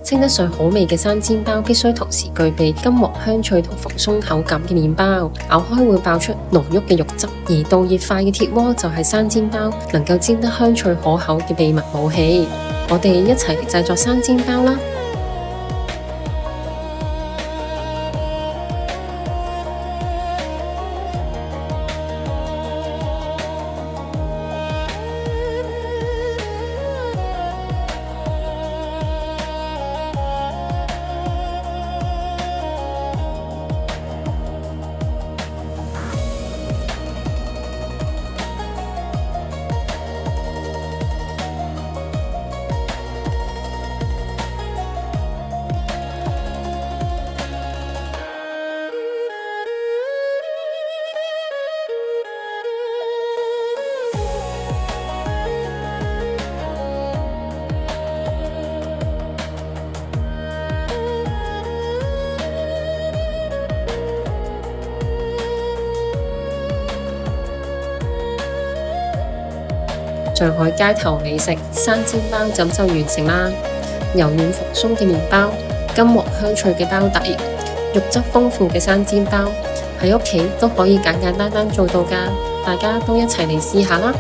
稱得上好味嘅生煎包，必須同時具備金黃香脆同蓬鬆口感嘅麵包，咬開會爆出濃郁嘅肉汁。而導熱快嘅鐵鍋就係生煎包能夠煎得香脆可口嘅秘密武器。我哋一齊嚟製作生煎包啦！上海街頭美食生煎包咁就完成啦！柔軟蓬鬆嘅麵包，金黃香脆嘅包底，肉質豐富嘅生煎包，喺屋企都可以簡簡單單做到㗎，大家都一齊嚟試下啦！